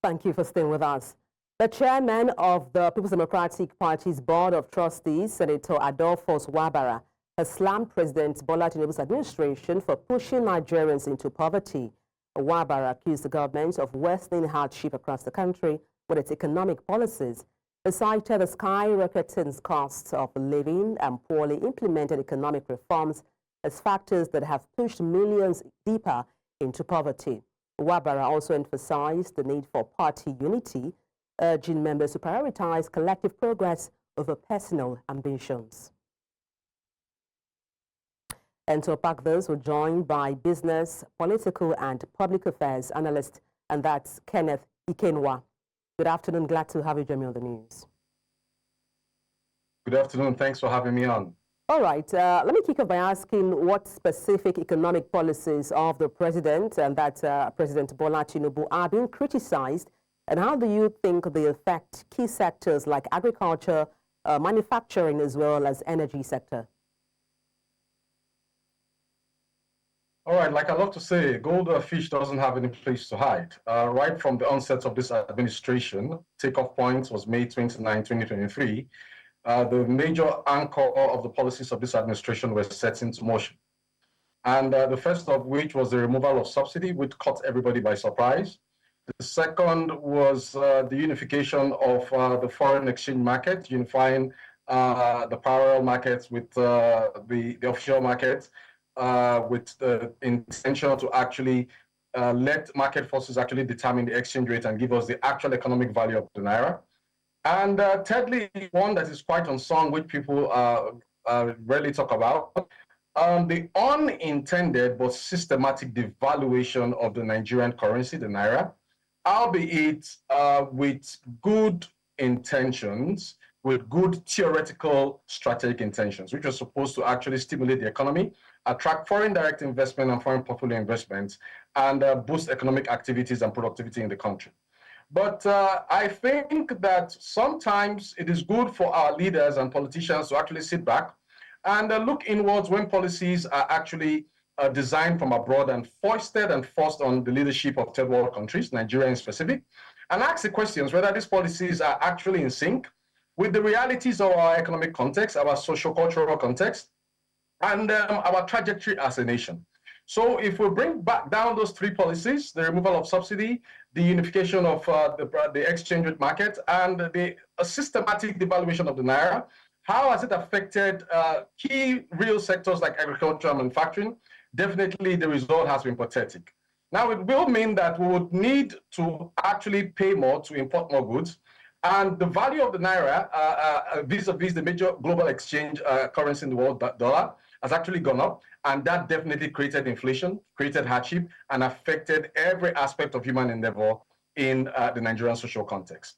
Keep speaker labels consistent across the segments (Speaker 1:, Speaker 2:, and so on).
Speaker 1: Thank you for staying with us. The chairman of the People's Democratic Party's Board of Trustees, Senator Adolphus Wabara, has slammed President Bola Tinubu's administration for pushing Nigerians into poverty. Wabara accused the government of worsening hardship across the country with its economic policies. He cited the skyrocketing costs of living and poorly implemented economic reforms as factors that have pushed millions deeper into poverty. Wabara also emphasized the need for party unity, urging members to prioritize collective progress over personal ambitions. And to unpack this, we're joined by business, political, and public affairs analyst, and that's Kenneth Ikenwa. Good afternoon. Glad to have you join me on the news.
Speaker 2: Good afternoon. Thanks for having me on.
Speaker 1: All right. Let me kick off by asking what specific economic policies of the president, and that President Bola Tinubu, are being criticized, and how do you think they affect key sectors like agriculture, manufacturing, as well as energy sector?
Speaker 2: All right, like I love to say, goldfish doesn't have any place to hide. Right from the onset of this administration, takeoff point was May 29, 2023. The major anchor of the policies of this administration were set into motion. And the first of which was the removal of subsidy, which caught everybody by surprise. The second was the unification of the foreign exchange market, unifying the parallel markets with the offshore market, with the intention to actually let market forces actually determine the exchange rate and give us the actual economic value of the naira. And thirdly, one that is quite unsung, which people rarely talk about, the unintended but systematic devaluation of the Nigerian currency, the naira, albeit with good intentions, with good theoretical strategic intentions, which was supposed to actually stimulate the economy, attract foreign direct investment and foreign portfolio investments, and boost economic activities and productivity in the country. But I think that sometimes it is good for our leaders and politicians to actually sit back and look inwards when policies are actually designed from abroad and foisted and forced on the leadership of third world countries, Nigeria in specific, and ask the questions whether these policies are actually in sync with the realities of our economic context, our socio-cultural context, and our trajectory as a nation. So if we bring back down those three policies, the removal of subsidy, the unification of the exchange rate market, and the systematic devaluation of the naira, how has it affected key real sectors like agriculture and manufacturing? Definitely the result has been pathetic. Now it will mean that we would need to actually pay more to import more goods, and the value of the naira vis-a-vis the major global exchange currency in the world, dollar, has actually gone up, and that definitely created inflation, created hardship, and affected every aspect of human endeavor in the Nigerian social context.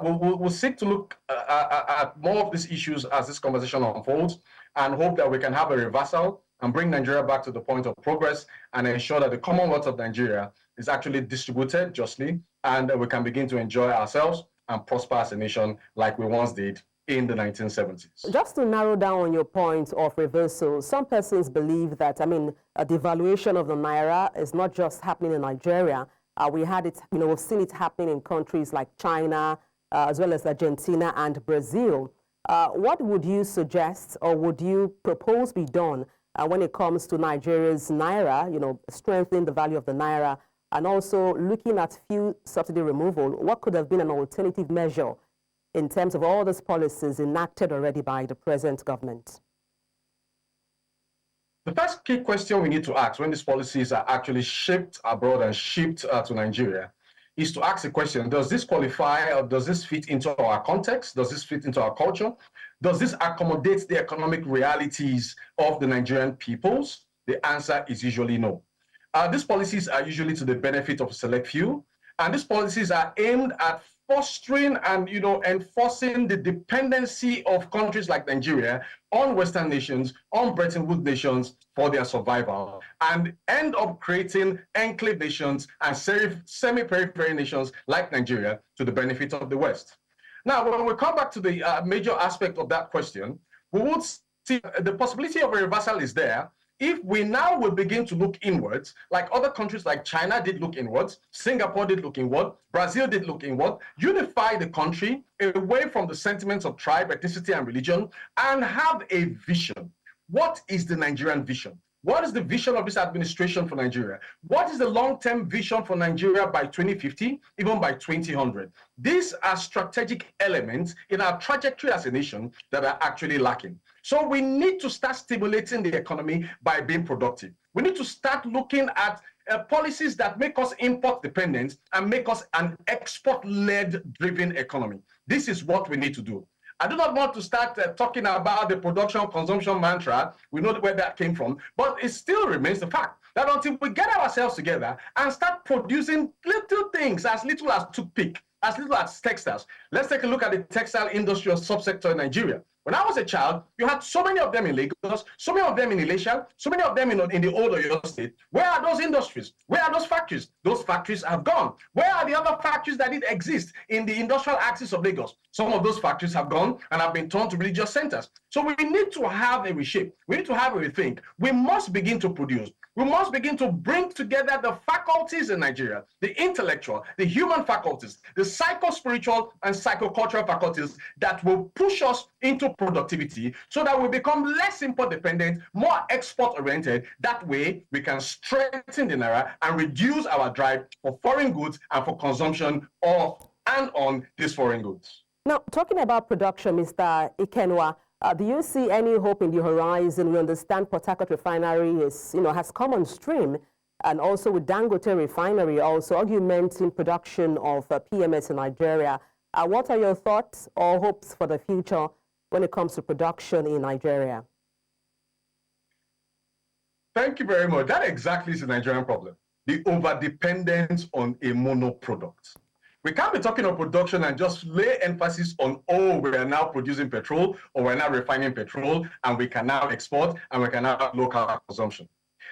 Speaker 2: We'll seek to look at more of these issues as this conversation unfolds, and hope that we can have a reversal and bring Nigeria back to the point of progress and ensure that the Commonwealth of Nigeria is actually distributed justly, and we can begin to enjoy ourselves and prosper as a nation like we once did in the 1970s. Just
Speaker 1: to narrow down on your point of reversal, some persons believe that, a devaluation of the naira is not just happening in Nigeria. We had it, we've seen it happening in countries like China, as well as Argentina and Brazil. What would you suggest, or would you propose be done when it comes to Nigeria's naira, strengthening the value of the naira, and also looking at fuel subsidy removal? What could have been an alternative measure in terms of all these policies enacted already by the present government?
Speaker 2: The first key question we need to ask when these policies are actually shipped abroad and shipped to Nigeria is to ask the question, does this qualify, or does this fit into our context? Does this fit into our culture? Does this accommodate the economic realities of the Nigerian peoples? The answer is usually no. These policies are usually to the benefit of a select few, and these policies are aimed at fostering and enforcing the dependency of countries like Nigeria on Western nations, on Bretton Woods nations for their survival, and end up creating enclave nations and semi-peripheral nations like Nigeria to the benefit of the West. Now, when we come back to the major aspect of that question, we would see the possibility of a reversal is there if we now will begin to look inwards, like other countries like China did look inwards, Singapore did look inward, Brazil did look inward, unify the country away from the sentiments of tribe, ethnicity, and religion, and have a vision. What is the Nigerian vision? What is the vision of this administration for Nigeria? What is the long-term vision for Nigeria by 2050, even by 2100? These are strategic elements in our trajectory as a nation that are actually lacking. So we need to start stimulating the economy by being productive. We need to start looking at policies that make us import dependent and make us an export-led driven economy. This is what we need to do. I do not want to start talking about the production consumption mantra. We know where that came from, but it still remains the fact that until we get ourselves together and start producing little things as little as toothpick, as little as textiles. Let's take a look at the textile industrial subsector in Nigeria. When I was a child, you had so many of them in Lagos, so many of them in Ilesha, so many of them in the old Oyo State. Where are those industries? Where are those factories? Those factories have gone. Where are the other factories that did exist in the industrial axis of Lagos? Some of those factories have gone and have been turned to religious centers. So we need to have a reshape. We need to have a rethink. We must begin to produce. We must begin to bring together the faculties in Nigeria, the intellectual, the human faculties, the psycho-spiritual and psycho-cultural faculties that will push us into productivity so that we become less import dependent, more export oriented. That way we can strengthen the naira and reduce our drive for foreign goods and for consumption of and on these foreign goods.
Speaker 1: Now, talking about production, Mr. Ikenwa, do you see any hope in the horizon? We understand Port Harcourt refinery has come on stream, and also with Dangote refinery also augmenting production of PMS in Nigeria. What are your thoughts or hopes for the future when it comes to production in Nigeria?
Speaker 2: Thank you very much. That exactly is the Nigerian problem, the over-dependence on a mono-product. We can't be talking of production and just lay emphasis on, oh, we are now producing petrol, or we're now refining petrol, and we can now export, and we can now have local consumption.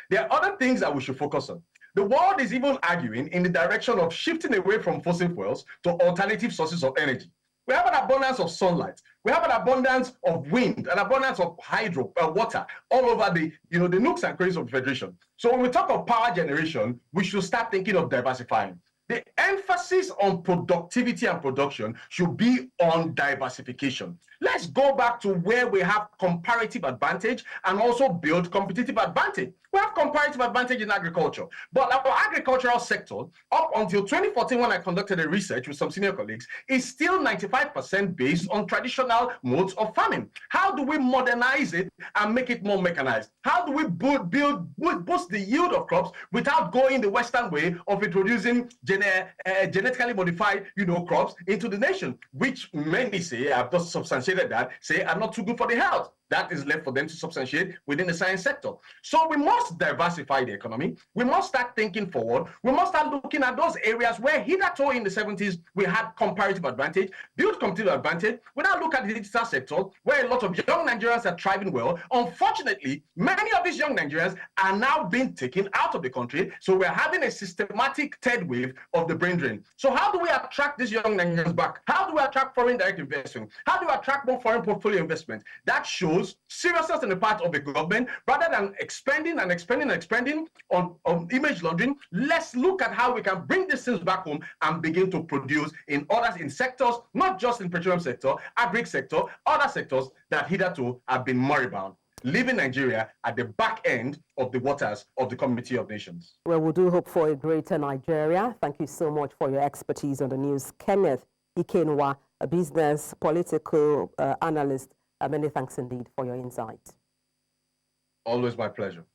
Speaker 2: There are other things that we should focus on. The world is even arguing in the direction of shifting away from fossil fuels to alternative sources of energy. We have an abundance of sunlight. We have an abundance of wind, an abundance of hydro, water, all over the nooks and crannies of the Federation. So when we talk of power generation, we should start thinking of diversifying. The emphasis on productivity and production should be on diversification. Let's go back to where we have comparative advantage and also build competitive advantage. We have comparative advantage in agriculture, but our agricultural sector, up until 2014 when I conducted a research with some senior colleagues, is still 95% based on traditional modes of farming. How do we modernize it and make it more mechanized? How do we boost the yield of crops without going the Western way of introducing genetically modified crops into the nation, which many say, I've just substantiated that, say are not too good for the health? That is left for them to substantiate within the science sector. So we must diversify the economy. We must start thinking forward. We must start looking at those areas where hitherto in the 70s we had comparative advantage, build competitive advantage. We now look at the digital sector where a lot of young Nigerians are thriving well. Unfortunately, many of these young Nigerians are now being taken out of the country. So we're having a systematic third wave of the brain drain. So how do we attract these young Nigerians back? How do we attract foreign direct investment? How do we attract more foreign portfolio investment? That shows seriousness on the part of the government. Rather than expanding on image laundering, let's look at how we can bring these things back home and begin to produce in others, in sectors, not just in petroleum sector, agri sector, other sectors that hitherto have been moribund, leaving Nigeria at the back end of the waters of the Community of Nations.
Speaker 1: Well, we do hope for a greater Nigeria. Thank you so much for your expertise on the news. Kenneth Ikenwa, a business political analyst. Many thanks indeed for your insight.
Speaker 2: Always my pleasure.